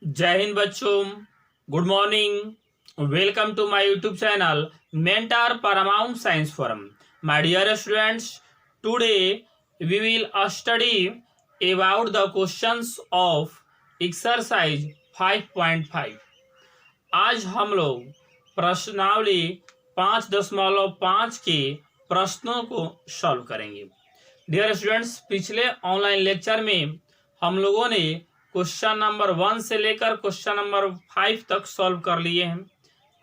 जय हिंद बच्चों, good morning. Welcome to my YouTube channel mentor paramount science forum. My dear students, today we will study about the questions of exercise 5.5। आज हम लोग प्रश्नावली 5.5 के प्रश्नों को सॉल्व करेंगे। डियर स्टूडेंट्स, पिछले ऑनलाइन लेक्चर में हम लोगों ने क्वेश्चन नंबर 1 से लेकर क्वेश्चन नंबर 5 तक सॉल्व कर लिए हैं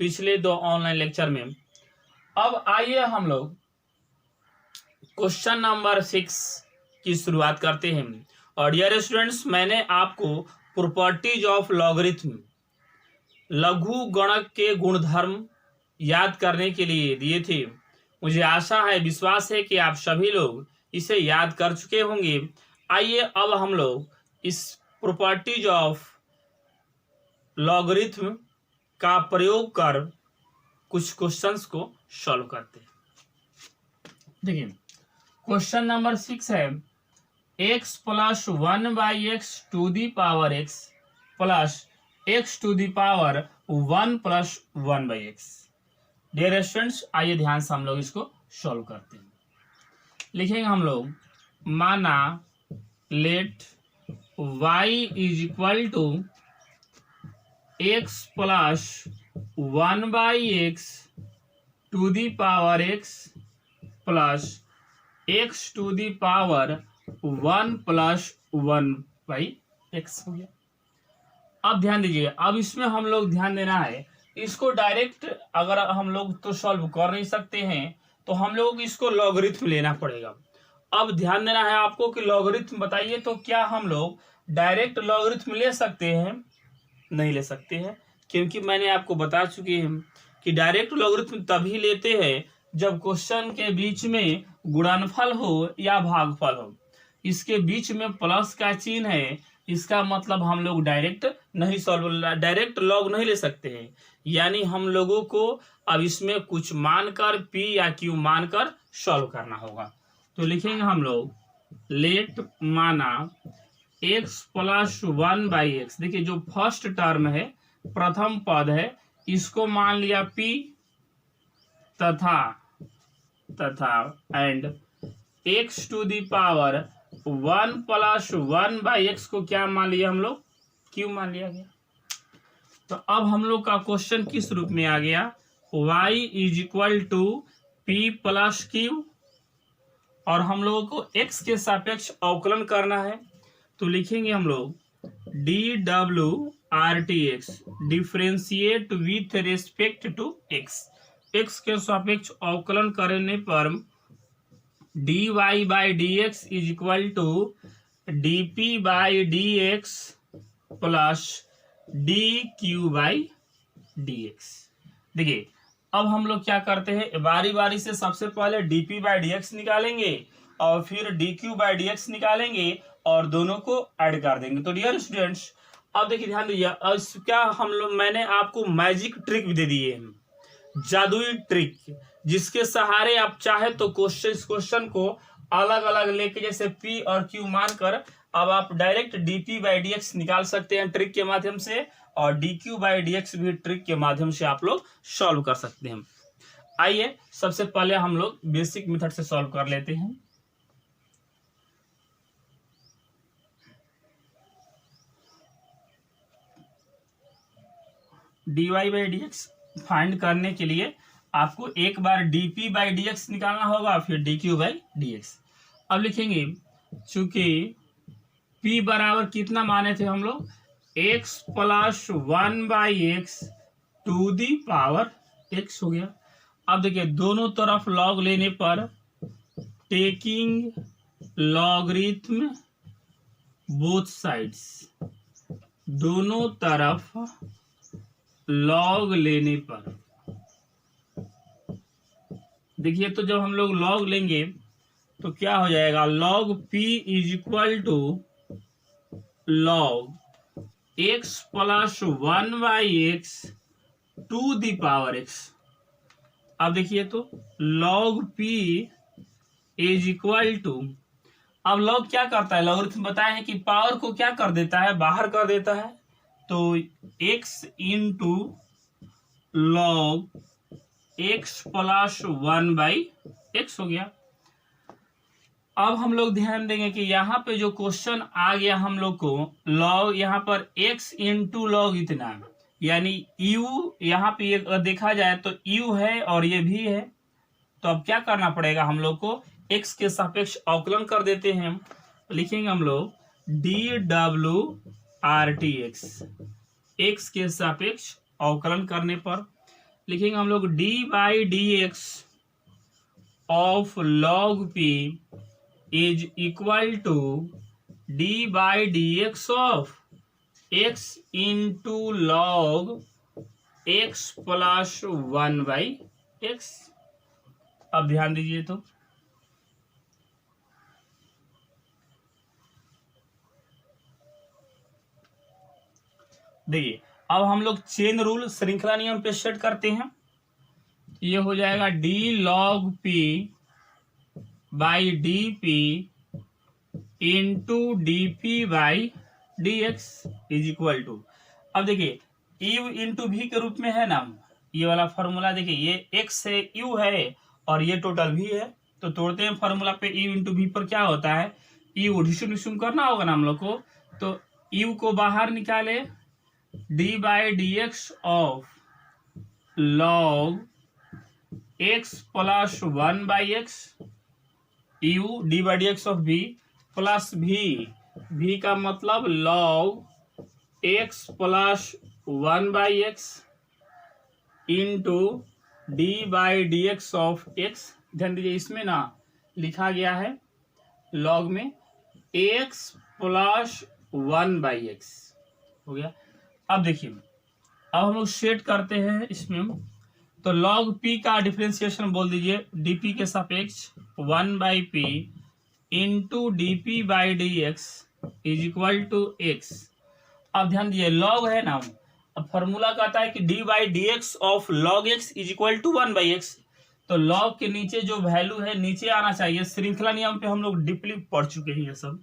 पिछले 2 ऑनलाइन लेक्चर में। अब आइए हम लोग क्वेश्चन नंबर 6 की शुरुआत करते हैं। और डियर स्टूडेंट्स, मैंने आपको प्रॉपर्टीज ऑफ लॉगरिथम, लघु गणक के गुणधर्म याद करने के लिए दिए थे। मुझे आशा है, विश्वास है कि आप सभी लोग इसे याद कर चुके होंगे। आइए अब हम लोग इस प्रॉपर्टीज ऑफ लॉगरिथम का प्रयोग कर कुछ क्वेश्चंस को सॉल्व करते हैं। देखिए, क्वेश्चन नंबर 6 है x plus 1/x to the power x plus x to the power 1 plus 1/x। Dear students, आइए ध्यान से हम लोग इसको सॉल्व करते हैं। लिखेंगे हम लोग, माना let y is equal to x plus 1/x to the power x plus x to the power 1 plus 1/x हो गया। अब ध्यान दीजिए, अब इसमें हम लोग ध्यान देना है, इसको डायरेक्ट अगर हम लोग तो सॉल्व कर नहीं सकते हैं, तो हम लोग इसको लॉगरिथम लेना पड़ेगा। अब ध्यान देना है आपको कि लॉगरिथम बताइए, तो क्या हम लोग डायरेक्ट लॉगरिथम ले सकते हैं? नहीं ले सकते हैं, क्योंकि मैंने आपको बता चुकी है कि डायरेक्ट लॉगरिथम तभी लेते हैं जब क्वेश्चन के बीच में गुणनफल हो या भागफल हो। इसके बीच में प्लस का चिन्ह है, इसका मतलब हम लोग डायरेक्ट लॉग नहीं ले सकते हैं। यानी हम लोगों को अब इसमें कुछ मानकर p या q मानकर सॉल्व करना होगा। तो लिखेंगे हम लोग, लेट माना x प्लस 1/x। देखिए, जो फर्स्ट टर्म है, प्रथम पद है, इसको मान लिया p तथा and x to the power 1 plus 1/x को क्या मान लिया हम लोग? q मान लिया गया। तो अब हम लोग का क्वेश्चन किस रूप में आ गया? y is equal to p plus q, और हम लोगों को x के सापेक्ष अवकलन करना है। तो लिखेंगे हम लोग dwRTx differentiate with respect to x। x के सापेक्ष अवकलन करने पर dy/dx is equal to dp/dx plus dq/dx। देखिए, अब हम लोग क्या करते हैं, बारी बारी से सबसे पहले dp/dx निकालेंगे और फिर dq/dx निकालेंगे और दोनों को ऐड कर देंगे। तो डियर स्टूडेंट्स, अब देखिए, ध्यान दीजिए, क्या हम लोग, मैंने आपको मैजिक ट्रिक भी दे दिए हैं, जादुई ट्रिक, जिसके सहारे आप चाहे तो क्वेश्चन को अलग अलग लेके, जैसे p और q मानकर, अब आप डायरेक्ट dp/dx निकाल सकते हैं ट्रिक के माध्यम से, और dq/dx भी ट्रिक के माध्यम से आप लोग सॉल्व कर सकते हैं। आइए सबसे पहले हम लोग बेसिक मेथड से सॉल्व कर लेते हैं। dy/dx फाइंड करने के लिए आपको एक बार dp/dx निकालना होगा, फिर dq/dx। अब लिखेंगे, चूंकि p बराबर कितना माने थे हम लोग? x plus 1/x to the power x हो गया। अब देखिए, दोनों तरफ लॉग लेने पर टेकिंग लॉगरिथम बोथ साइड्स, दोनों तरफ लॉग लेने पर, देखिए, तो जब हम लोग लॉग लेंगे तो क्या हो जाएगा? Log p is equal to log x plus 1/x to the power x। अब देखिए, तो log p is equal to, अब लॉग क्या करता है? लॉगरिथम बताए हैं कि पावर को क्या कर देता है? बाहर कर देता है। तो x into log x plus 1/x हो गया। अब हम लोग ध्यान देंगे कि यहाँ पे जो क्वेश्चन आ गया हम लोग को लॉग, यहाँ पर x इंटू लॉग इतना, यानी u यहाँ पे ये देखा जाए तो u है और ये भी है। तो अब क्या करना पड़ेगा हम लोग को, x के सापेक्ष अवकलन कर देते हैं। लिखेंगे हम लोग dw/rt x के सापेक्ष अवकलन करने पर लिखेंगे हम लोग d/dx of log p is equal to d/dx of x into log x plus 1/x। अब ध्यान दीजिए तो देखिए, अब हम लोग चेन रूल श्रृंखला नियम पे सेट करते हैं। ये हो जाएगा d log p by d p into d P by D x is equal to, अब देखिए यू इंटू भी के रूप में है ना ये वाला फॉर्मूला। देखिए ये x है, u है और ये टोटल भी है, तो तोड़ते हैं फॉर्मूला पे। u इंटू भी पर क्या होता है, u डिस्ट्रीब्यूशन करना होगा ना हम लोग को, तो u को बाहर निकाले d/dx of log x plus 1/x u d/dx of v plus v का मतलब log x plus 1/x into d/dx of x। ध्यान दीजिए इसमें ना लिखा गया है log में x प्लस 1/x हो गया। अब देखिए, अब हम लोग सेट करते हैं इसमें, तो log p का डिफरेंशिएशन बोल दीजिए dp के सापेक्ष 1/p into dp/dx is equal to x। अब ध्यान दीजिए log है ना, अब फॉर्मूला कहता है कि d/dx of log x is equal to 1/x, तो log के नीचे जो वैल्यू है नीचे आना चाहिए। श्रृंखला नियम पे हम लोग डीपली पढ़ चुके हैं ये सब।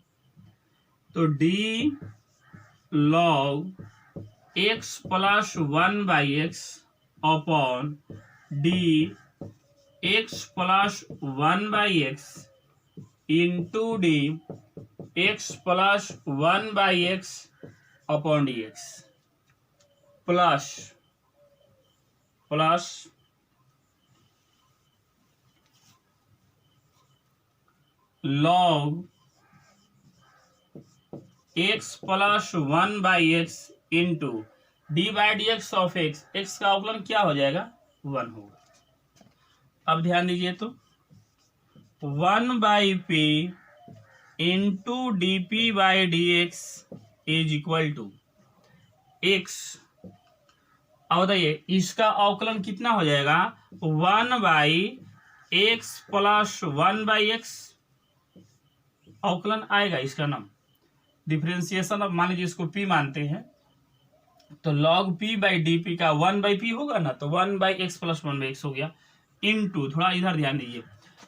तो d log x plus 1/x upon d x plus 1/x into d x plus 1/x upon dx plus log x plus 1/x into d/dx of x, x का अवकलन क्या हो जाएगा 1 होगा। अब ध्यान दीजिए तो 1/p into dp/dx is equal to x। अब बताइए इसका अवकलन कितना हो जाएगा 1/x प्लस 1/x अवकलन आएगा इसका नाम डिफरेंशिएशन। अब मान लीजिए इसको p मानते हैं, तो log p/dp का 1/p होगा ना, तो 1/x प्लस 1/x हो गया इनटू, थोड़ा इधर ध्यान दीजिए।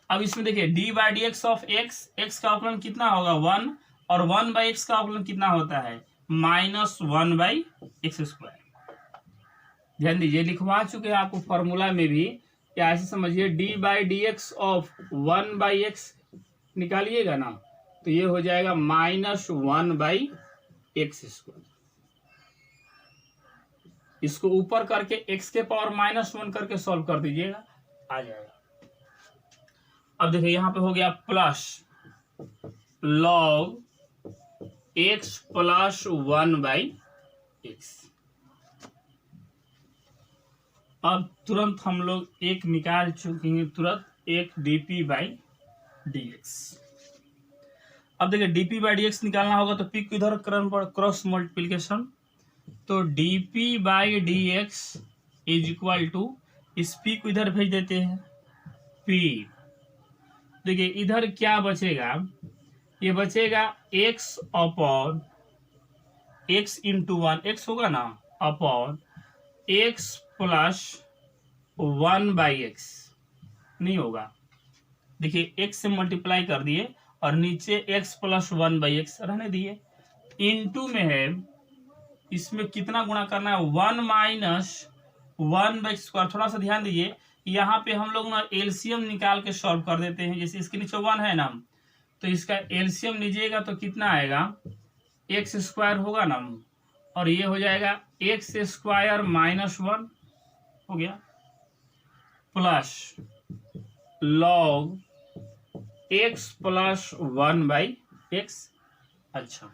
अब इसमें देखिए d/dx ऑफ x का अवकलन कितना होगा 1, और 1/x का अवकलन कितना होता है -1/x²। ध्यान दीजिए लिखवा चुके हैं आपको फॉर्मूला में भी, क्या ऐसे समझिए d/dx ऑफ 1/x निकालिएगा ना, तो ये हो जाएगा -1/x²। इसको ऊपर करके x के पावर -1 करके सॉल्व कर दीजिएगा, आ जाएगा। अब देखिए यहाँ पे हो गया plus log x plus 1/x। अब तुरंत हम लोग एक निकाल चुके हैं, तुरंत एक dp/dx। अब देखिए dp/dx निकालना होगा तो p को इधर क्रॉस मल्टीप्लिकेशन, तो dp/dx इज इक्वल टू, इस p को इधर भेज देते हैं p। देखिए इधर क्या बचेगा, ये बचेगा x upon x into 1, x होगा ना अपॉन x प्लस 1/x नहीं होगा। देखिए x से मल्टीप्लाई कर दिए और नीचे x प्लस 1/x रहने दिए, इनटू में है इसमें कितना गुणा करना है, 1 माइनस 1/स्क्वायर। थोड़ा सा ध्यान दीजिए, यहाँ पे हम लोग ना एलसीएम निकाल के सॉल्व कर देते हैं। जैसे इसके नीचे 1 है ना, तो इसका एलसीएम लीजिएगा तो कितना आएगा, एक्स स्क्वायर होगा ना, और ये हो जाएगा एक्स स्क्वायर माइनस 1 हो गया, plus log x plus 1/x। अच्छा,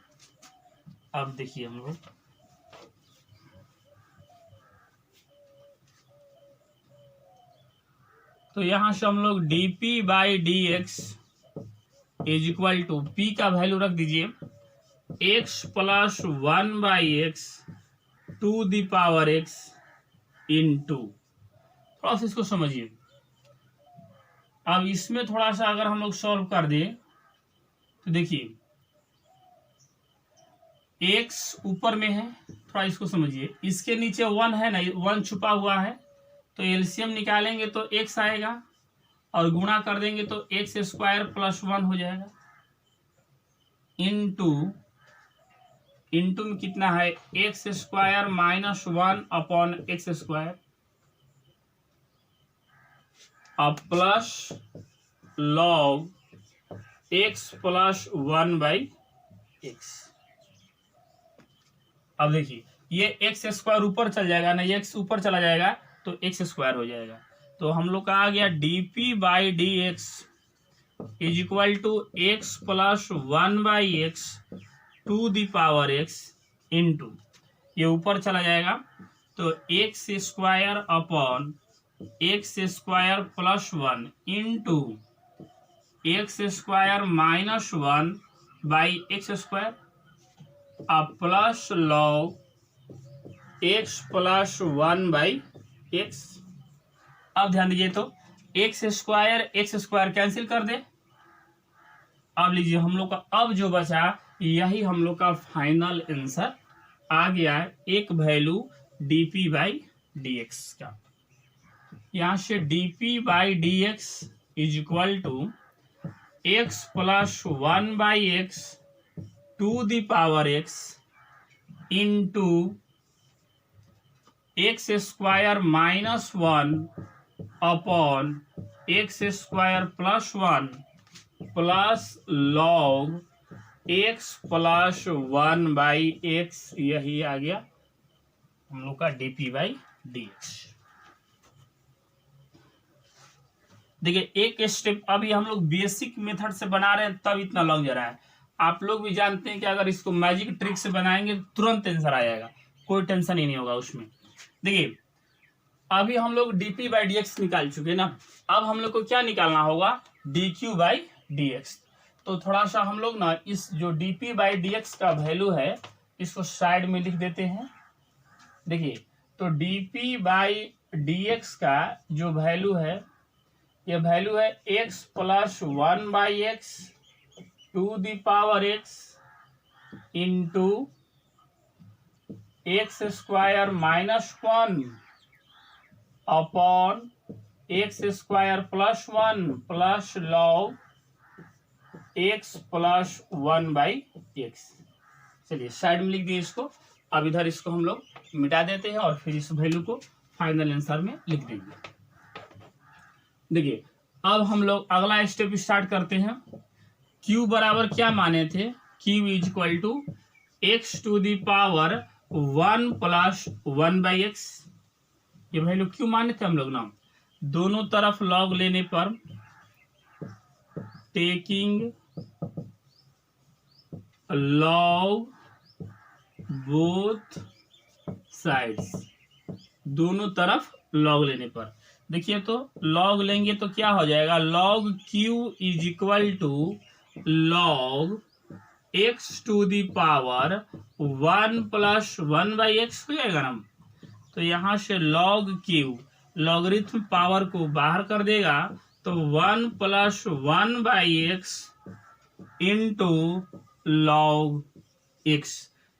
अब देखिए हम लोग तो यहां से हम लोग dp/dx is equal to p का वैल्यू रख दीजिए x plus 1/x to the power x into. थोड़ा सा इसको समझिए। अब इसमें थोड़ा सा अगर हम लोग सॉल्व कर दें तो देखिए x ऊपर में है, थोड़ा इसको समझिए। इसके नीचे 1 है ना, 1 छुपा हुआ है, तो एलसीएम निकालेंगे तो x आएगा और गुणा कर देंगे तो एक्स स्क्वायर प्लस 1 हो जाएगा, इंटू में कितना है, एक्स स्क्वायर माइनस 1/x², अब plus log x plus 1/x। अब देखिए ये x² ऊपर चल जाएगा ना, ये x ऊपर चला जाएगा तो x² हो जाएगा। तो हम लोग का आ गया dp/dx is equal to x plus 1/x to the power x into, ये ऊपर चला जाएगा तो x² upon x² plus 1 into x² minus 1/x², अब plus log x plus 1/x। अब ध्यान दीजिए तो x² कैंसिल कर दे। अब लीजिए हम लोग का अब जो बचा यही हम लोग का फाइनल आंसर आ गया है, एक वैल्यू dp/dx का। यहां से dp/dx is equal to x plus 1/x to the power x into x² minus 1 upon x² plus 1 plus log x plus 1/x, यही आ गया हम लोग का dp/dx। देखिए एक स्टेप अभी हम लोग बेसिक मेथड से बना रहे हैं तब इतना लग जा रहा है। आप लोग भी जानते हैं कि अगर इसको मैजिक ट्रिक से बनाएंगे तुरंत आंसर आ जाएगा, कोई टेंशन ही नहीं होगा उसमें। देखिए अभी हम लोग dp/dx निकाल चुके ना, अब हम लोग को क्या निकालना होगा, dq/dx। तो थोड़ा सा हम लोग ना इस जो dp/dx का वैल्यू है इसको साइड में लिख देते हैं। देखिए तो dp/dx का जो वैल्यू है, ये वैल्यू है x plus 1/x to the power x into x² minus 1 upon x² plus 1 plus log x plus 1/x। चलिए साइड में लिख दिए इसको। अब इधर इसको हम लोग मिटा देते हैं और फिर इस वैल्यू को फाइनल आंसर में लिख देंगे। देखिए अब हम लोग अगला स्टेप स्टार्ट करते हैं। q बराबर क्या माने थे, q is equal to x to the power 1 plus 1/x। ये वैल्यू क्यों माने थे हम लोग ना, दोनों तरफ लॉग लेने पर, टेकिंग लॉग बोथ साइड्स, दोनों तरफ लॉग लेने पर। देखिए तो लॉग लेंगे तो क्या हो जाएगा, log q is equal to log x to the power 1 plus 1/x हो जाएगा ना। तो यहां से लॉग q लॉगरिथम पावर को बाहर कर देगा तो 1 plus 1/x into log x।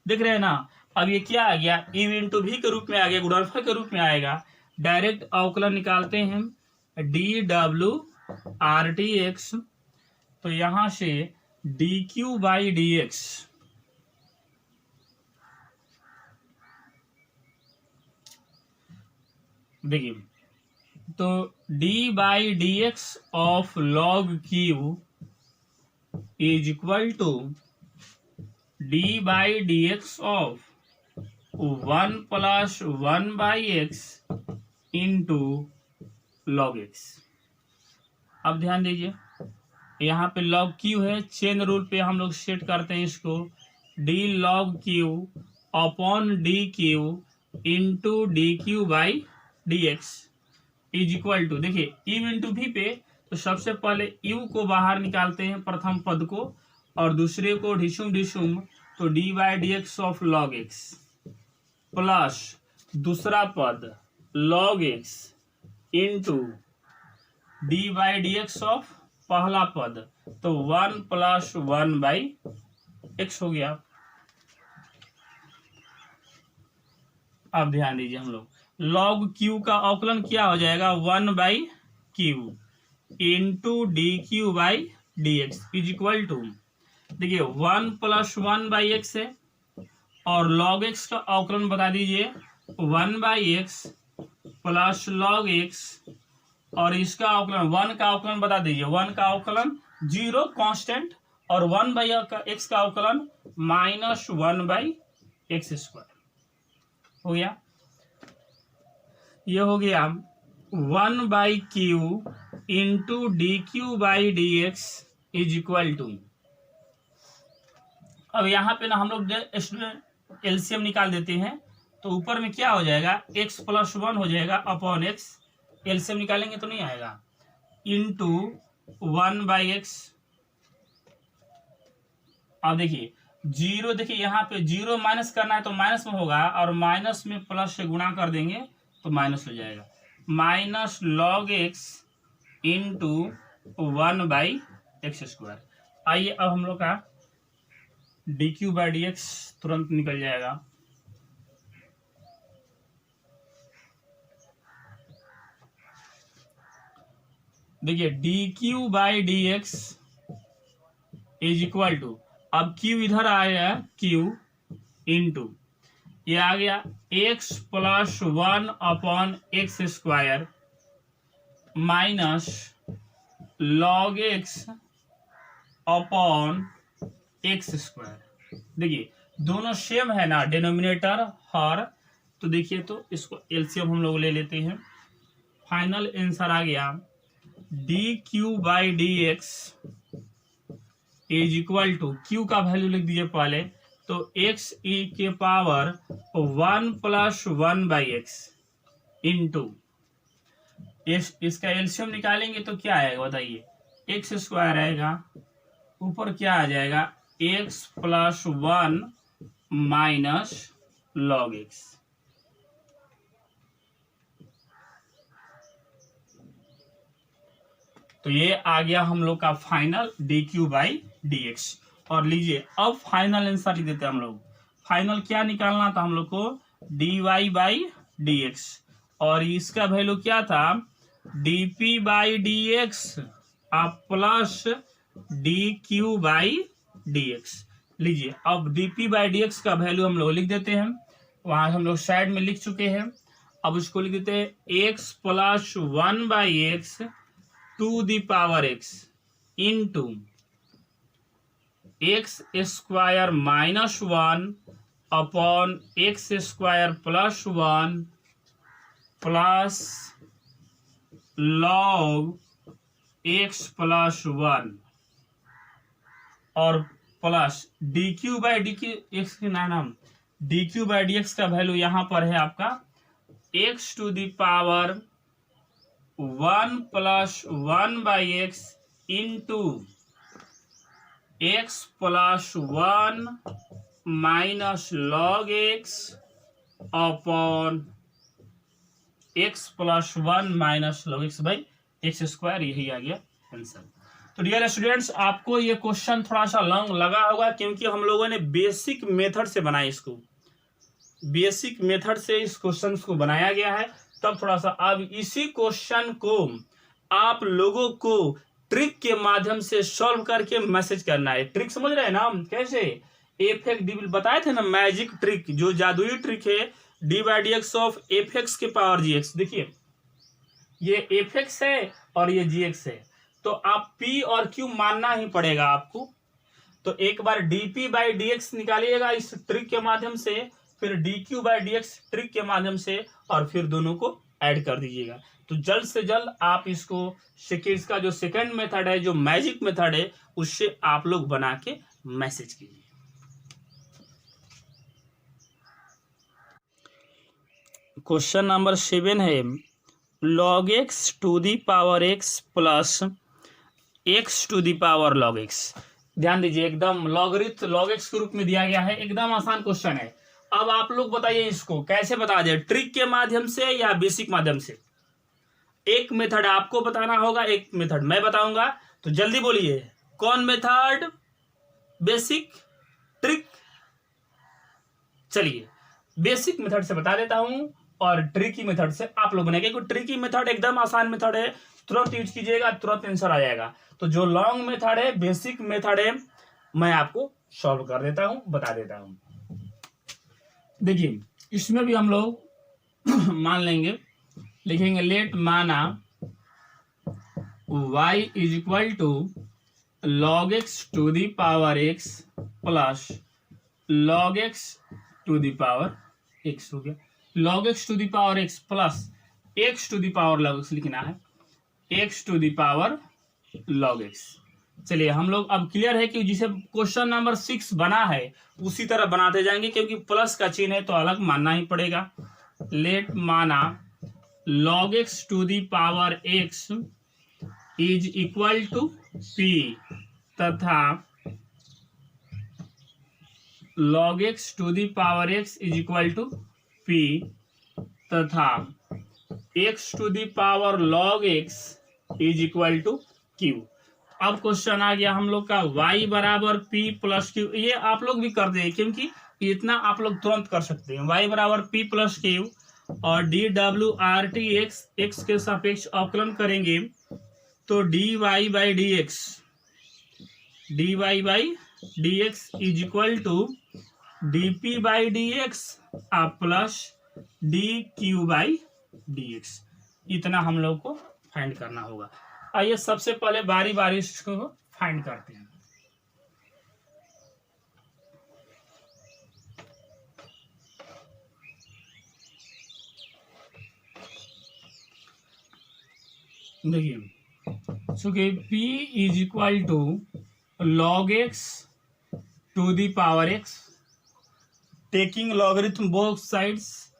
देख रहे हैं ना, अब ये क्या आ गया, e इंटू v के रूप में आ गया, गुणनफल के रूप में आएगा। डायरेक्ट अवकलन निकालते हैं dw/dx। तो यहां से dq/dx देखिए, तो d by D x of log q is equal to d by D x of 1+1/x into log x. अब ध्यान दीजिए, यहाँ पे लॉग क्यू है, चेन रूल पे हम लोग सेट करते हैं इसको, d log q upon d q into d Q by D x is equal to, देखिए यू इंटू वी पे, तो सबसे पहले यू को बाहर निकालते हैं प्रथम पद को, और दूसरे को ढिशुम, तो d by D x of log x plus दूसरा पद log x into D by D x of पहला पद, तो 1+1/x हो गया। अब ध्यान दीजिए, हम लोग लॉग क्यू का अवकलन क्या हो जाएगा, 1/q into d Q by D x is equal to, देखिए 1+1/x है, और लॉग एक्स का अवकलन बता दीजिए 1/x प्लस लॉग एक्स, और इसका अवकलन 1 का अवकलन बता दीजिए, 1 का अवकलन 0 कांस्टेंट, और 1/x का अवकलन -1/x² हो गया। ये हो गया 1/q into d Q by D x is equal to, अब यहाँ पे ना हम लोग एलसीएम निकाल देते हैं, तो ऊपर में क्या हो जाएगा, x+1 हो जाएगा अपॉन एक्स, एलसीएम निकालेंगे तो नहीं आएगा, इंटू 1/x। अब देखिए 0, देखिए यहाँ पे 0 माइनस करना है तो माइनस में होगा, और माइनस में प्लस से गुणा कर देंगे तो माइनस हो जाएगा, minus log x into 1/x²। आइए अब हम लोग का D Q by D x तुरंत निकल जाएगा, देखिए d Q by D x is equal to, अब क्यू इधर आया क्यू इंटू, ये आ गया x+1 upon x² minus log x upon x²। देखिए दोनों सेम है ना, डिनोमिनेटर हर, तो देखिए तो इसको एलसीएम हम लोग ले लेते हैं, फाइनल आंसर आ गया d Q by D x is equal to, q का वैल्यू लिख दीजिए पहले, तो x e के पावर 1+1/x इंटू, इसका एलसीएम निकालेंगे तो क्या आएगा बताइए, x² आएगा, ऊपर क्या आ जाएगा x+1 माइनस लॉग एक्स। तो ये आ गया हम लोग का final D Q by D x. और लीजिए अब फाइनल आंसर लिख देते हैं हम लोग, फाइनल क्या निकालना था हम लोग को, d y by D x, और इसका वैल्यू क्या था, d P by D x plus d Q by D x. लीजिए अब d P by D x का वैल्यू हम लोग लिख देते हैं, वहां हम लोग साइड में लिख चुके हैं, अब उसको लिख देते हैं x+1/x to the power x into x² minus 1 upon x² plus 1 plus log x+1 और plus d Q by d q x के नाम, d Q by D x का वैल्यू यहाँ पर है आपका x to the power 1+1/x into x+1 minus log x upon x+1 minus log x by x², यही आ गया आंसर। तो डियर स्टूडेंट्स, आपको ये क्वेश्चन थोड़ा सा लॉन्ग लगा होगा क्योंकि हम लोगों ने बेसिक मेथड से बनाया, इसको बेसिक मेथड से इस क्वेश्चन को बनाया गया है, तब थोड़ा सा। अब इसी क्वेश्चन को आप लोगों को ट्रिक के माध्यम से सॉल्व करके मैसेज करना है। ट्रिक समझ रहे हैं ना हम कैसे, एफ बताए थे ना, मैजिक ट्रिक, जो जादुई ट्रिक है, D by D x of F x के पावर जी एक्स। देखिए ये एफ एक्स है और ये जी एक्स है, तो आप पी और क्यू मानना ही पड़ेगा आपको। तो एक बार D P by D X निकालिएगा इस ट्रिक के माध्यम से, फिर D Q by D X trick के माध्यम से, और फिर दोनों को ऐड कर दीजिएगा। तो जल्द से जल्द आप इसको इसका जो सेकंड मेथड है, जो मैजिक मेथड है, उससे आप लोग बना के मैसेज कीजिए। क्वेश्चन नंबर 7 है log x to the power x plus x to the power log x। ध्यान दीजिए, एकदम लॉगरिथ log x के रूप में दिया गया है, एकदम आसान क्वेश्चन है। अब आप लोग बताइए इसको कैसे बता दें, ट्रिक के माध्यम से या बेसिक माध्यम से? एक मेथड आपको बताना होगा, एक मेथड मैं बताऊंगा, तो जल्दी बोलिए कौन मेथड, बेसिक, ट्रिक? चलिए बेसिक मेथड से बता देता हूं और ट्रिकी मेथड से आप लोग बनेंगे, क्योंकि ट्रिकी मेथड एकदम आसान मेथड है, तुरंत यूज कीजिएगा, तुरंत आंसर आ जाएगा। तो जो लॉन्ग मेथड है, बेसिक मेथड है, मैं आपको सॉल्व कर देता हूं, बता देता हूं। देखिए इसमें भी हम लोग मान लेंगे, लिखेंगे लेट माना y is equal to log x to the power x plus log x to the power x हो गया। log x to the power x plus x to the power log x लिखना है, x to the power log x। चलिए हम लोग अब clear है कि जिसे क्वेश्चन नंबर 6 बना है उसी तरह बनाते जाएंगे, क्योंकि प्लस का चिन्ह है तो अलग मानना ही पड़ेगा। लेट माना log x to the power x is equal to p तथा log x to the power x is equal to p तथा x to the power log x is equal to q। अब question आ गया हम लोग का y बराबर p plus q। ये आप लोग भी कर दें, क्योंकि इतना आप लोग तुरंत कर सकते हैं। y बराबर p प्लस q और डी डब्ल्यू आर टी एक्स के सापेक्ष अवकलन करेंगे तो d y by D x is equal to d P by D x plus d Q by D x. इतना हम लोग को फाइंड करना होगा। आइए सबसे पहले बारी बारी इसको फाइंड करते हैं। देखिए चूंकि p is equal to log x to the power x, taking logarithm both sides,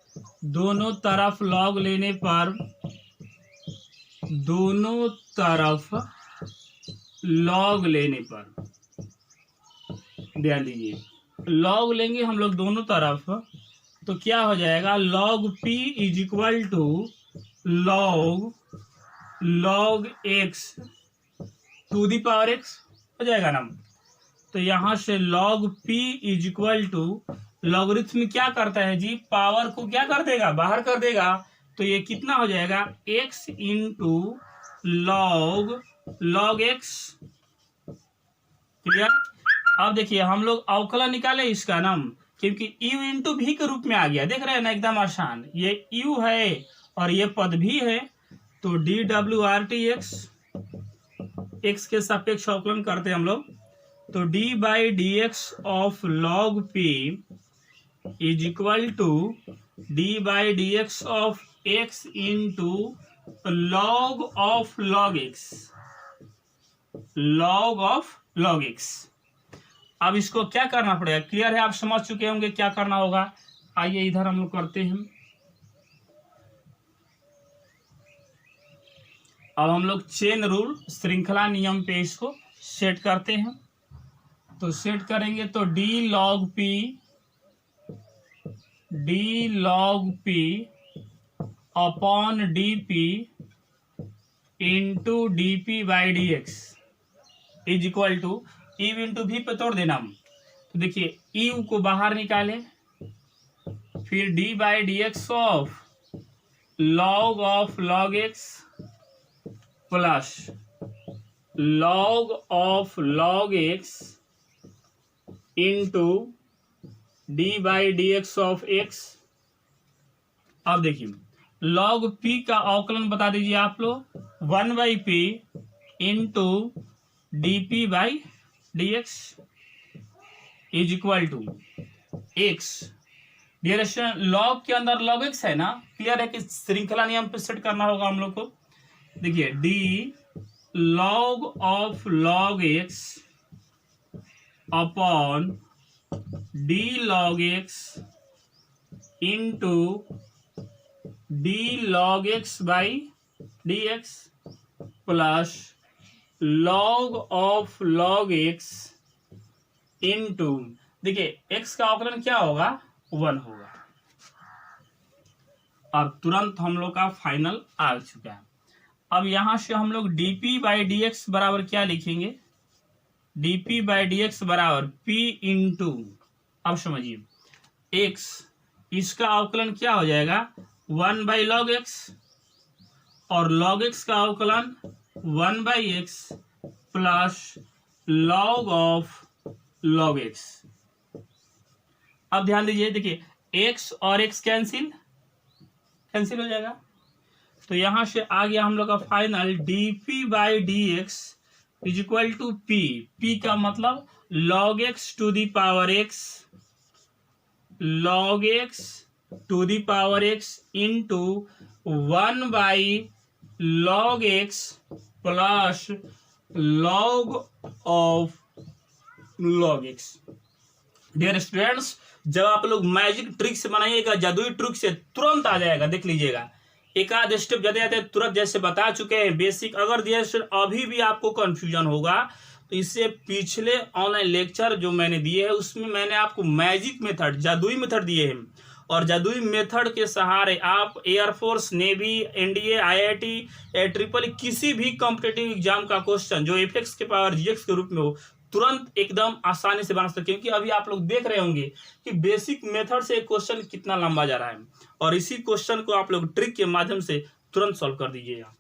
दोनों तरफ log लेने पर, दोनों तरफ log लेने पर, ध्यान दीजिए log लेंगे हम लोग दोनों तरफ, तो क्या हो जाएगा log p is equal to log x to the power x हो जाएगा ना। तो यहां से log p is equal to, logarithm क्या करता है जी, पावर को क्या कर देगा, बाहर कर देगा। तो ये कितना हो जाएगा x into log x। Clear? अब देखिए हम लोग अवकलन निकाले इसका नाम, क्योंकि u इंटू भी के रूप में आ गया, देख रहे हैं ना, एकदम आसान। ये u है और ये पद भी है, तो डी डब्ल्यू आर टी एक्स के सापेक्ष अवकलन करते हैं हम लोग, तो d by D x of log p is equal to d by D x of x into log of log x। अब इसको क्या करना पड़ेगा, क्लियर है? आप समझ चुके होंगे क्या करना होगा। आइए इधर हम लोग करते हैं। अब हम लोग चेन रूल, श्रृंखला नियम पे इसको सेट करते हैं। तो सेट करेंगे तो d log p upon d p into d P by D x is equal to, u into v पे तोड़ देना हम। तो देखिए यू को बाहर निकालें, फिर D by D x of log X plus log of log x into D by D x of x अब देखिए log p का अवकलन बता दीजिए आप लोग, 1/p into dp/dx is equal to x। Dear student log के अंदर log x है ना, क्लियर है कि श्रृंखला नियम पे सेट करना होगा हम लोग को। देखिए d log of log x upon d log x into d log x by dx plus log of log x into, देखिए x का अवकलन क्या होगा, 1 होगा। अब तुरंत हम लोग का फाइनल आ चुका है। अब यहां से हम लोग dp/dx बराबर क्या लिखेंगे, dp/dx बराबर p इंटू, अब समझिए x, इसका अवकलन क्या हो जाएगा 1/log x और log x का अवकलन 1/x plus log of log x। अब ध्यान दीजिए, देखिए x और x कैंसिल हो जाएगा, तो यहां से आ गया हम लोग का final dp/dx is equal to p का मतलब log x to the power x, log x to the power x into 1/log x plus log of log x। Dear students जब आप लोग मैजिक ट्रिक से बनाइएगा, जादुई ट्रिक से तुरंत आ जाएगा, देख लीजिएगा। एक आध स्टेप जाते जाते तुरंत जैसे बता चुके हैं बेसिक। अगर डियर अभी भी आपको कंफ्यूजन होगा तो इससे पिछले ऑनलाइन लेक्चर जो मैंने दिए हैं उसमें मैंने आपको मैजिक मेथड, जादुई मेथड दिए हैं, और जादुई मेथड के सहारे आप air force, navy, NDA, IIT, triple किसी भी कॉम्पिटेटिव एग्जाम का क्वेश्चन जो एफएक्स के पावर जीएक्स के रूप में हो तुरंत एकदम आसानी से बना सकते हैं। क्योंकि अभी आप लोग देख रहे होंगे कि बेसिक मेथड से क्वेश्चन कितना लंबा जा रहा है, और इसी क्वेश्चन को आप लोग ट्रिक के माध्यम से तुरंत सॉल्व कर दीजिएगा।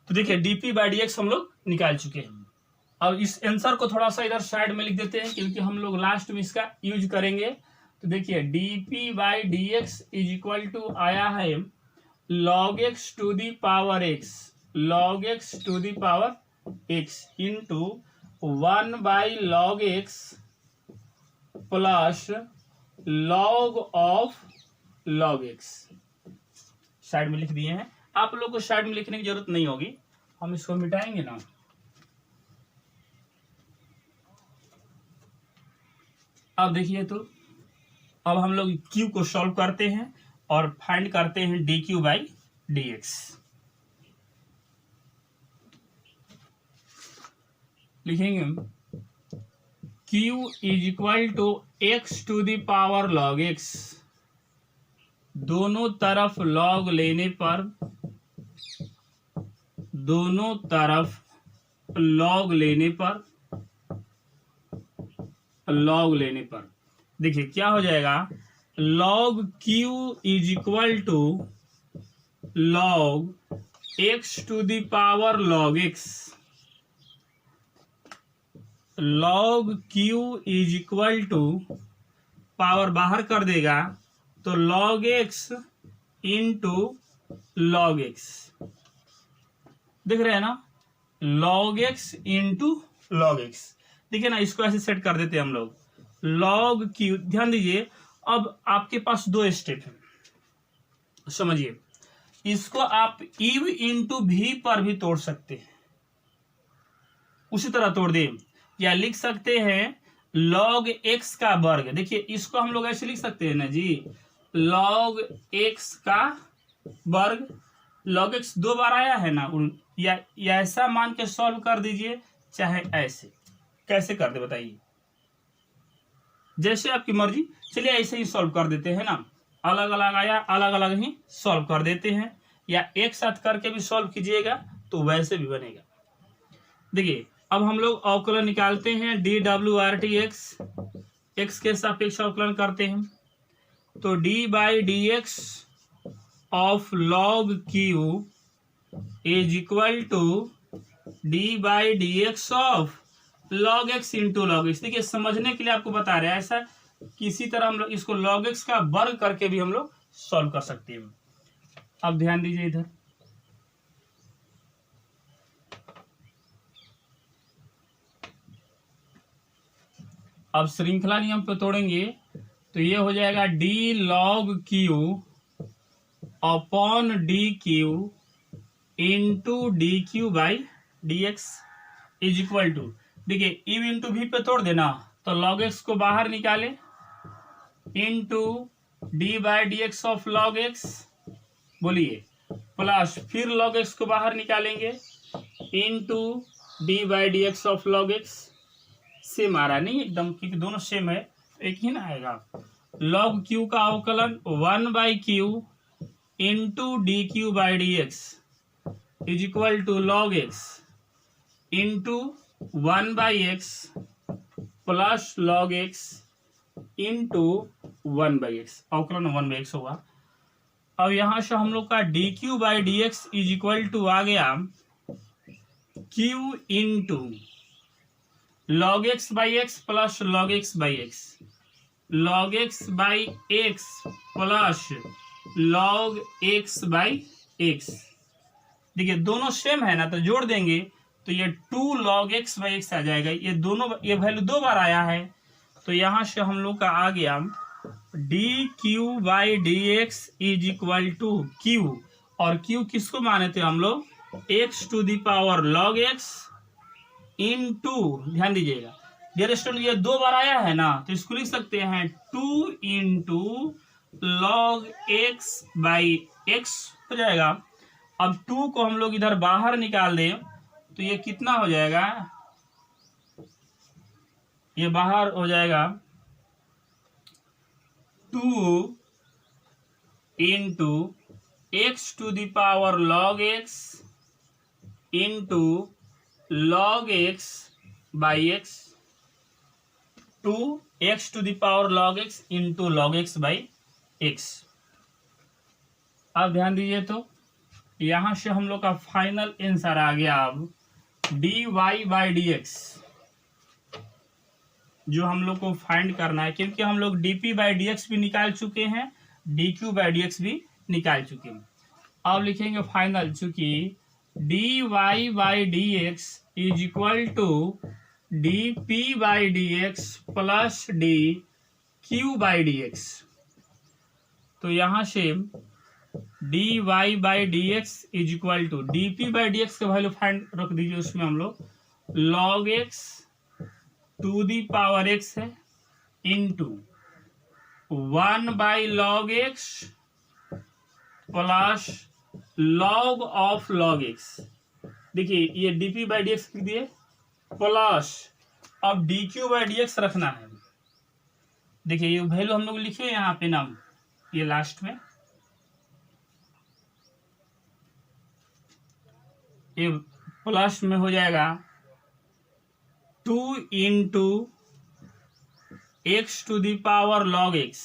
तो देखिए dp/dx हम लोग निकाल चुके हैं। अब इस आंसर को थोड़ा सा इधर साइड में लिख देते हैं क्योंकि हम लोग लास्ट में इसका यूज करेंगे। तो देखिए dp/dx इज इक्वल टू आया है log x to the power x, log x to the power x into 1/log x plus log of log x। Side में लिख दिए हैं, आप लोग को साइड में लिखने की जरूरत नहीं होगी, हम इसको मिटाएंगे ना। अब देखिए, तो अब हम लोग q को सॉल्व करते हैं और फाइंड करते हैं dq/dx। लिखेंगे q is equal to x to the power log x, दोनों तरफ log लेने पर, दोनों तरफ log लेने पर, log लेने पर देखिए क्या हो जाएगा, log q is equal to log x to the power log x, log q is equal to power बाहर कर देगा तो log x into log x, देख रहे हैं ना, log x into log x। देखिए ना, इसको ऐसे सेट कर देते हैं हम लोग, log q। ध्यान दीजिए, अब आपके पास दो स्टेप है, समझिए। इसको आप इव इंटू भी पर भी तोड़ सकते हैं, उसी तरह तोड़ दे, या लिख सकते हैं log x का वर्ग। देखिए इसको हम लोग ऐसे लिख सकते हैं ना जी, log x का वर्ग, log x 2 बार आया है ना, या ऐसा मान के सॉल्व कर दीजिए, चाहे ऐसे, कैसे कर दे बताइए, जैसे आपकी मर्जी। चलिए ऐसे ही सॉल्व कर देते हैं ना, अलग अलग आया अलग अलग ही सॉल्व कर देते हैं, या एक साथ करके भी सॉल्व कीजिएगा तो वैसे भी बनेगा। देखिए अब हम लोग अवकलन निकालते हैं, dw/dx, x के सापेक्ष अवकलन करते हैं, तो d/dx of log q is equal to d/dx of log x into log x। देखिए समझने के लिए आपको बता रहे हैं, ऐसा किसी तरह हम लोग इसको log x का वर्ग करके भी हम लोग सॉल्व कर सकते हैं। अब ध्यान दीजिए इधर, अब श्रृंखला नियम पे तोड़ेंगे तो ये हो जाएगा d log q upon d q into d Q by D x is equal to, देखिए यू इंटू भी पे तोड़ देना तो लॉग एक्स को बाहर निकाले into D by D x of log X, बोलिए, प्लस फिर लॉग एक्स को बाहर निकालेंगे into D by D x of log X. Same आ रहा नहीं एकदम, क्योंकि दोनों सेम है, एक ही ना आएगा। लॉग क्यू का अवकलन 1/q into d Q by D x is equal to log x into 1/x plus log x into 1/x, अवकलन 1/x होगा। अब यहां से हम लोग का D Q by D x is equal to आ गया Q into log x by X plus log x by X, log x by X plus log x by X. देखिए दोनों सेम है ना, तो जोड़ देंगे तो ये 2 log x बाई एक्स आ जाएगा। ये दोनों, ये वैल्यू 2 बार आया है, तो यहां से हम लोग का आ गया d Q by D x is equal to q, और क्यू किसको माने थे हम लोग, x to the power log x into, ध्यान दीजिएगा डियर स्टूडेंट ये 2 बार आया है ना, तो इसको लिख सकते हैं 2 into log x by x हो जाएगा। अब 2 को हम लोग इधर बाहर निकाल दें तो ये कितना हो जाएगा, ये बाहर हो जाएगा 2 into x to the power log x into log x by x, 2 x to the power log x into log x by x. अब ध्यान दीजिए तो यहां से हम लोग का फाइनल आंसर आ गया अब d y by D x, जो हम लोग को फाइंड करना है, क्योंकि हम लोग d P by D x भी निकाल चुके हैं, d Q by D x भी निकाल चुके हैं। अब लिखेंगे फाइनल, चूंकि d y by D x is equal to d P by D x plus d Q by D x, तो यहां से d y by D x is equal to d P by D x का value find रख दीजिए, उसमें हम लोग log x to the power X है into 1 log X plus log of log X. देखिए ये D P by D X लिख दिए प्लस, अब D Q by D X रखना है। देखिए ये वैल्यू हम लोग लिखे यहाँ पे नाम, ये लास्ट में ये प्लस में हो जाएगा 2 into x to the power log x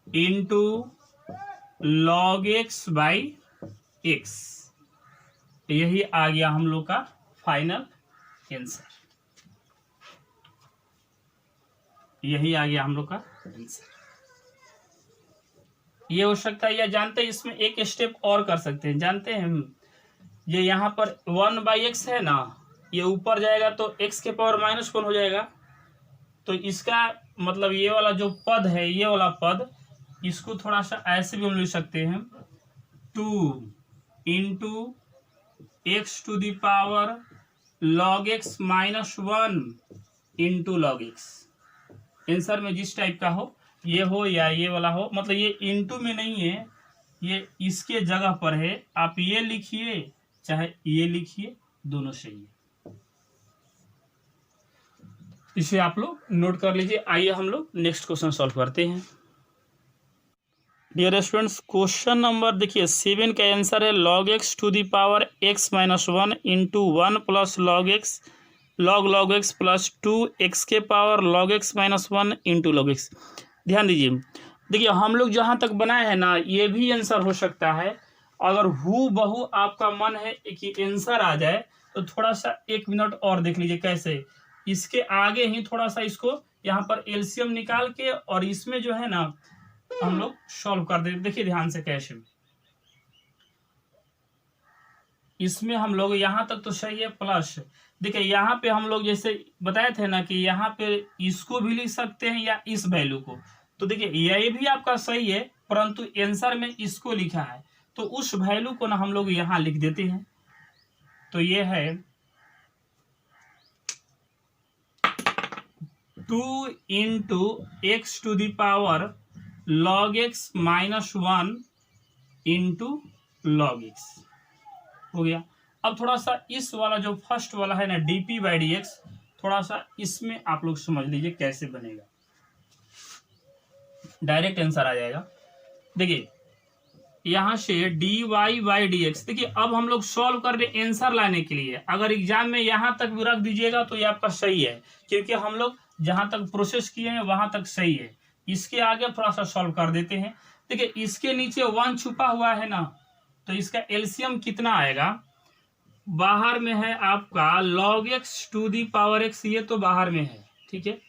into log x by x, यही आ गया हम लोग का फाइनल आंसर, यही आ गया हम लोग का आंसर। ये हो सकता है, या जानते हैं इसमें एक स्टेप और कर सकते हैं, जानते हैं हम, ये यहाँ पर 1/x है ना, ये ऊपर जाएगा तो x के पावर -1 हो जाएगा, तो इसका मतलब ये वाला जो पद है, ये वाला पद, इसको थोड़ा सा ऐसे भी हम लिख सकते हैं 2 into x to the power log x -1 into log x. Answer में जिस टाइप का हो, ये हो या ये वाला हो, मतलब ये इंटू में नहीं है, ये इसके जगह पर है, आप ये लिखिए चाहे ये लिखिए, दोनों सही है। इसे आप लोग नोट कर लीजिए। आइए हम लोग नेक्स्ट क्वेश्चन सॉल्व करते हैं। डियर स्टूडेंट्स, क्वेश्चन नंबर देखिए 7 का आंसर है log x to the power x -1 into 1 plus log x log x plus 2x के power log x -1 into log x. ध्यान दीजिए, देखिए हम लोग जहाँ तक बनाए हैं ना, ये भी आंसर हो सकता है। अगर हूबहू आपका मन है कि आंसर आ जाए तो थोड़ा सा 1 मिनट और देख लीजिए कैसे, इसके आगे ही थोड़ा सा इसको यहाँ पर एलसीएम निकाल के और इसमें जो है ना हम लोग सॉल्व कर देते। देखिए ध्यान से कैसे, इसमें हम लोग यहाँ तक तो सही है, प्लस देखिए यहाँ पे हम लोग जैसे बताए थे ना कि यहाँ पे इसको भी लिख सकते हैं या इस वैल्यू को, तो देखिए ये भी आपका सही है, परंतु आंसर में इसको लिखा है तो उस वैल्यू को ना हम लोग यहाँ लिख देते हैं। तो ये है 2 × x⁻log x - 1 × log x हो गया। अब थोड़ा सा इस वाला जो फर्स्ट वाला है ना dp/dx, थोड़ा सा इसमें आप लोग समझ लीजिए कैसे बनेगा, डायरेक्ट आंसर आ जाएगा। देखिए यहां से dy/dx, देखिए अब हम लोग सॉल्व कर रहे आंसर लाने के लिए। अगर एग्जाम में यहां तक भी रख दीजिएगा तो ये आपका सही है, क्योंकि हम लोग जहां तक प्रोसेस किए हैं वहां तक सही है। इसके आगे थोड़ा सा सॉल्व कर देते हैं। देखिए इसके नीचे 1 छुपा हुआ है ना, तो इसका एलसीएम कितना आएगा, बाहर में है आपका log x⁻x, ये तो बाहर में है, ठीक है।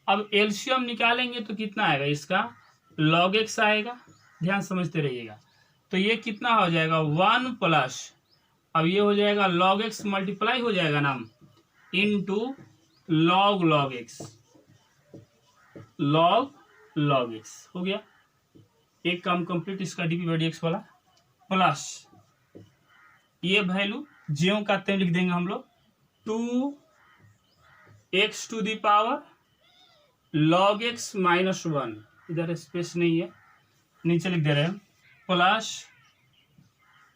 अब एलसीएम निकालेंगे तो कितना आएगा, इसका log x आएगा, ध्यान समझते रहिएगा। तो ये कितना हो जाएगा 1 प्लस, अब ये हो जाएगा log x मल्टीप्लाई हो जाएगा ना into log x, log x हो गया। एक काम कंप्लीट इसका dp/dx वाला, प्लस ये वैल्यू ज्यों का त्यों लिख देंगे हम लोग 2 x⁻log x - 1, इधर स्पेस नहीं है नीचे लिख दे रहे हैं, plus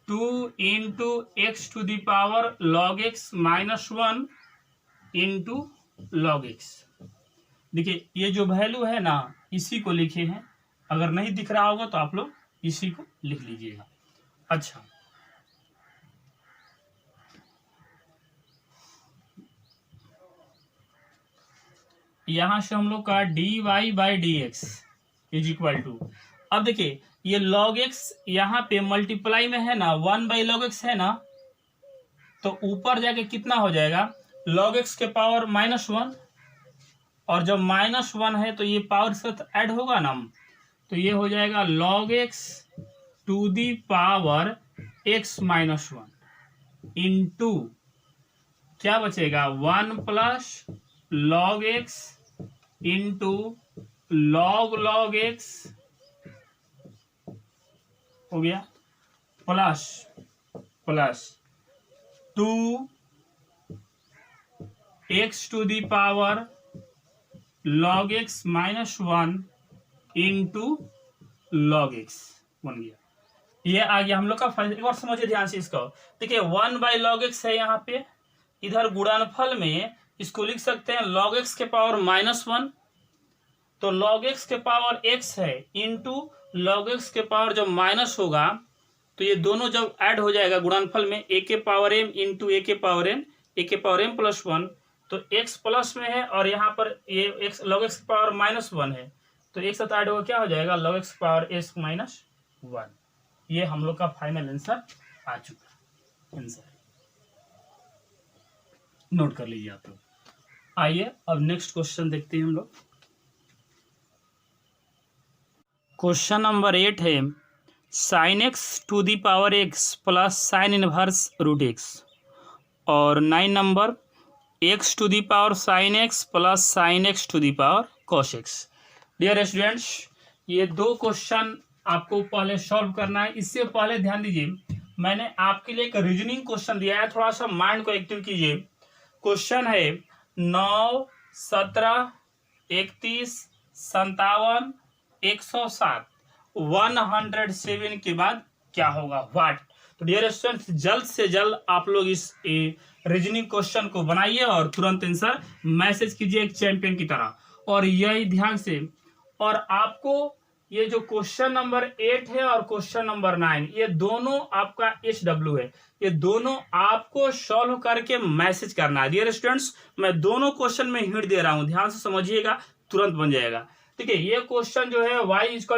2 × x⁻log x - 1 × log x। देखिए ये जो वैल्यू है ना इसी को लिखे हैं, अगर नहीं दिख रहा होगा तो आप लोग इसी को लिख लीजिएगा। अच्छा यहां से हम लोग का dy/dx = अब देखिए ये log x यहाँ पे मल्टीप्लाई में है ना 1/log x है ना, तो ऊपर जाके कितना हो जाएगा log x के पावर -1, और जब -1 है तो ये पावर से ऐड होगा ना, तो ये हो जाएगा log x⁻x - 1 इंटू क्या बचेगा 1 plus log x into log x हो गया, plus 2 x⁻log x - 1 into log x बन गया। ये आ गया हम लोग का फाइनल। एक बार समझिए ध्यान से इसको, देखिए 1/log x है यहाँ पे, इधर गुणनफल में इसको लिख सकते हैं log x के पावर -1, तो log x के पावर x है इंटू log x के पावर जब माइनस होगा तो ये दोनों जब ऐड हो जाएगा गुणनफल में a के पावर m इंटू a के पावर m प्लस 1, तो x प्लस में है और यहाँ पर ये x log x के पावर -1 है, तो एक साथ ऐड होगा क्या हो जाएगा log x के पावर s - 1। ये हम लोग का फाइनल आंसर आ चुका है। आंसर नोट कर लीजिए आप लोग। आइए अब नेक्स्ट क्वेश्चन देखते हैं हम लोग। क्वेश्चन नंबर 8 है sin x⁻x plus sin inverse √x, और 9 number x⁻sin x plus sin x⁻cos x। Dear students, ये दो क्वेश्चन आपको पहले सॉल्व करना है। इससे पहले ध्यान दीजिए, मैंने आपके लिए एक रीजनिंग क्वेश्चन दिया है, थोड़ा सा माइंड को एक्टिव कीजिए। क्वेश्चन है 9, 17, 31, 57, 107, 107 के बाद क्या होगा, व्हाट। तो डियर स्टूडेंट्स, जल्द से जल्द आप लोग इस रीजनिंग क्वेश्चन को बनाइए और तुरंत आंसर मैसेज कीजिए एक चैंपियन की तरह। और यही ध्यान से, और आपको ये जो क्वेश्चन नंबर 8 है और क्वेश्चन नंबर 9, ये दोनों आपका HW है, ये दोनों आपको सॉल्व करके मैसेज करना है। डियर स्टूडेंट्स, मैं दोनों क्वेश्चन में हिंट दे रहा हूं, ध्यान से समझिएगा, तुरंत बन जाएगा। ठीक है, ये क्वेश्चन जो है y =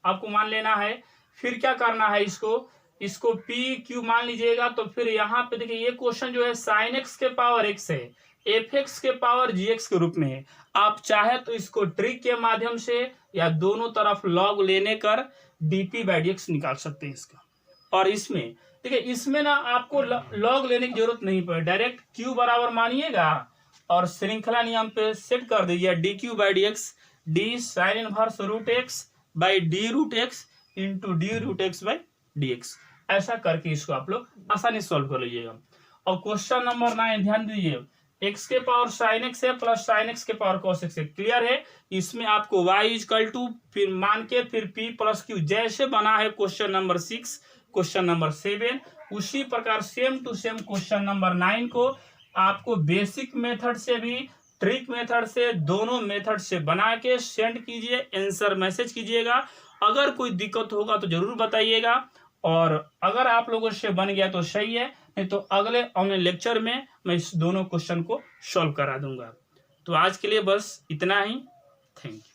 आपको मान लेना है, फिर क्या करना है, इसको इसको पी क्यू मान लीजिएगा, तो फिर यहाँ पे देखिए ये क्वेश्चन जो है साइन एक्स के पावर एक्स है, एफ एक्स के पावर जी एक्स के रूप में है। आप चाहे तो इसको ट्रिक के माध्यम से या दोनों तरफ लॉग लेने कर डीपी बाई डी एक्स निकाल सकते हैं इसका। और इसमें देखिए इसमें ना आपको लॉग लेने की जरूरत नहीं पड़े, डायरेक्ट क्यू बराबर मानिएगा और श्रृंखला नियम पे सेट कर दीजिए d Q by D x d sine inverse root x by d root x into d root x by D x. ऐसा करके इसको आप लोग आसानी से सॉल्व कर लीजिएगा। और क्वेश्चन नंबर 9 ध्यान दीजिए, एक्स के पावर साइन एक्स है प्लस साइन एक्स के पावर कॉस एक्स है, क्लियर है। इसमें आपको y इजकल टू फिर मान के फिर p प्लस क्यू जैसे बना है क्वेश्चन नंबर 6 क्वेश्चन नंबर 7, उसी प्रकार same to same question number 9 को आपको बेसिक मेथड से भी ट्रिक मेथड से दोनों मेथड से बना के सेंड कीजिए, आंसर मैसेज कीजिएगा। अगर कोई दिक्कत होगा तो जरूर बताइएगा, और अगर आप लोगों से बन गया तो सही है, नहीं तो अगले ऑनलाइन लेक्चर में मैं इस दोनों क्वेश्चन को सॉल्व करा दूंगा। तो आज के लिए बस इतना ही, थैंक यू।